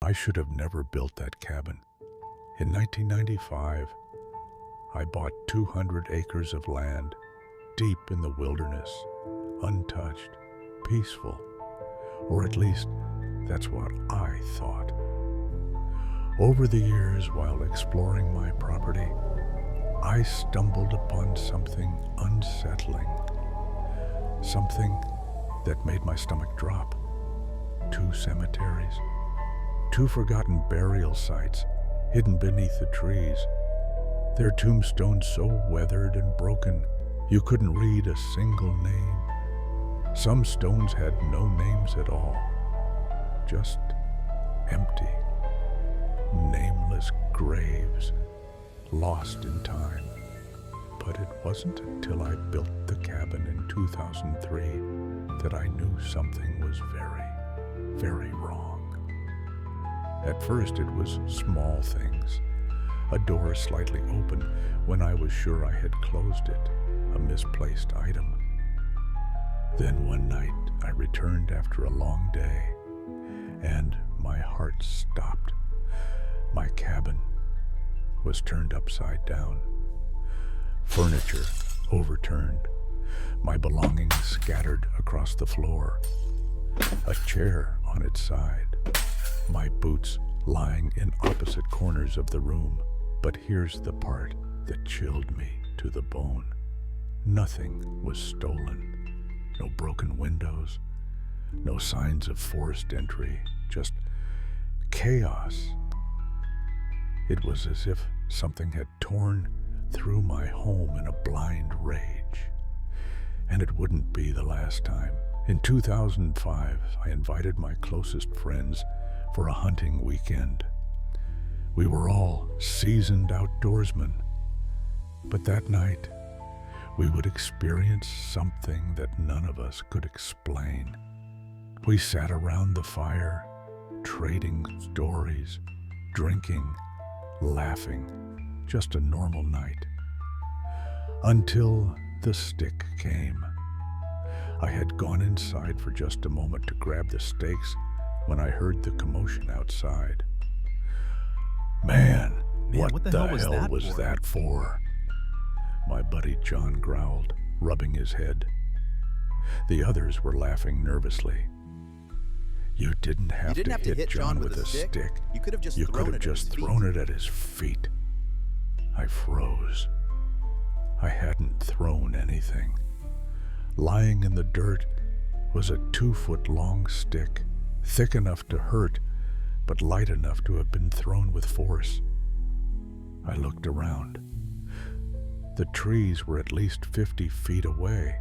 I should have never built that cabin. In 1995, I bought 200 acres of land, deep in the wilderness, untouched, peaceful, or at least that's what I thought. Over the years, while exploring my property, I stumbled upon something unsettling, something that made my stomach drop. 2 cemeteries, 2 forgotten burial sites hidden beneath the trees. Their tombstones so weathered and broken you couldn't read a single name. Some stones had no names at all, just empty, nameless graves, lost in time. But it wasn't until I built the cabin in 2003 that I knew something was very, very wrong. At first it was small things. A door slightly open when I was sure I had closed it, a misplaced item. Then one night I returned after a long day, and my heart stopped. My cabin was turned upside down. Furniture overturned, my belongings scattered across the floor. A chair on its side, my boots lying in opposite corners of the room. But here's the part that chilled me to the bone. Nothing was stolen. No broken windows, no signs of forced entry, just chaos. It was as if something had torn through my home in a blind rage. And it wouldn't be the last time. In 2005, I invited my closest friends for a hunting weekend. We were all seasoned outdoorsmen, but that night we would experience something that none of us could explain. We sat around the fire, trading stories, drinking, laughing, just a normal night. Until the stick came. I had gone inside for just a moment to grab the stakes when I heard the commotion outside. Man, what the hell was that for? My buddy John growled, rubbing his head. The others were laughing nervously. You didn't have to hit John with a stick. You could have just thrown it at his feet. I froze. I hadn't thrown anything. Lying in the dirt was a 2-foot-long stick, thick enough to hurt, but light enough to have been thrown with force. I looked around. The trees were at least 50 feet away.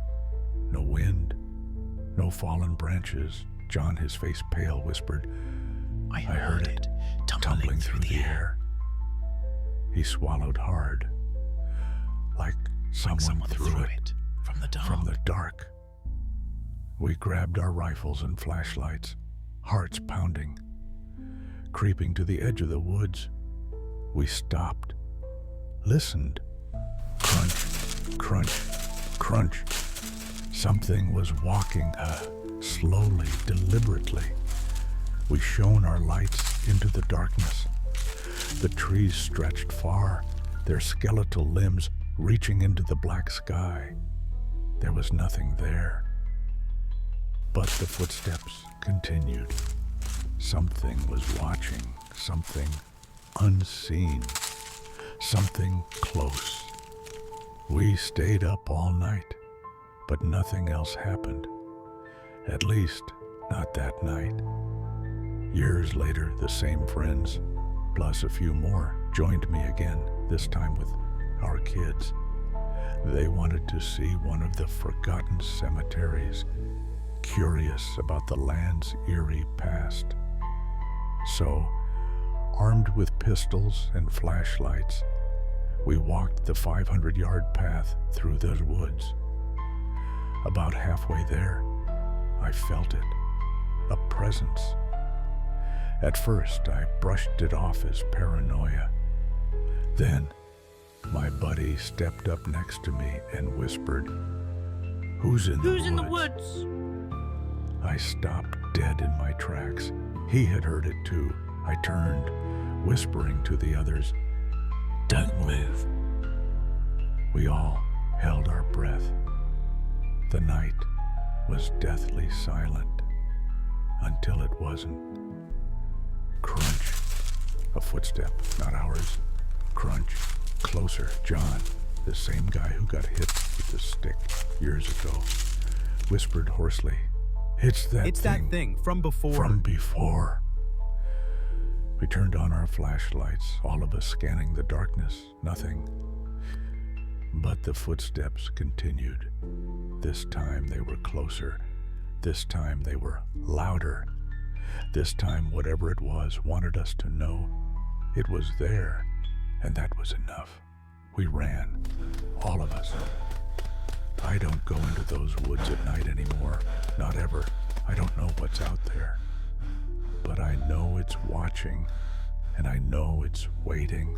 No wind, no fallen branches. John, his face pale, whispered, I heard it tumbling through the air. He swallowed hard, like someone threw it from the dark. We grabbed our rifles and flashlights, hearts pounding. Creeping to the edge of the woods, we stopped, listened. Crunch, crunch, crunch. Something was walking, slowly, deliberately. We shone our lights into the darkness. The trees stretched far, their skeletal limbs reaching into the black sky. There was nothing there. But the footsteps continued. Something was watching, something unseen, something close. We stayed up all night, but nothing else happened. At least, not that night. Years later, the same friends, plus a few more, joined me again, this time with our kids. They wanted to see one of the forgotten cemeteries, curious about the land's eerie past. So, armed with pistols and flashlights, we walked the 500-yard path through those woods. About halfway there, I felt it, a presence. At first, I brushed it off as paranoia. Then, My buddy stepped up next to me and whispered, "Who's in the woods?" I stopped dead in my tracks. He had heard it too. I turned, whispering to the others, "Don't move." We all held our breath. The night was deathly silent until it wasn't. Crunch. A footstep, not ours. Crunch. Closer. John, the same guy who got hit with the stick years ago, whispered hoarsely, It's that thing from before. From before." We turned on our flashlights, all of us scanning the darkness. Nothing. But the footsteps continued. This time they were closer. This time they were louder. This time whatever it was wanted us to know it was there, and that was enough. We ran, all of us. I don't go into those woods at night anymore, not ever. I don't know what's out there. But I know it's watching, and I know it's waiting.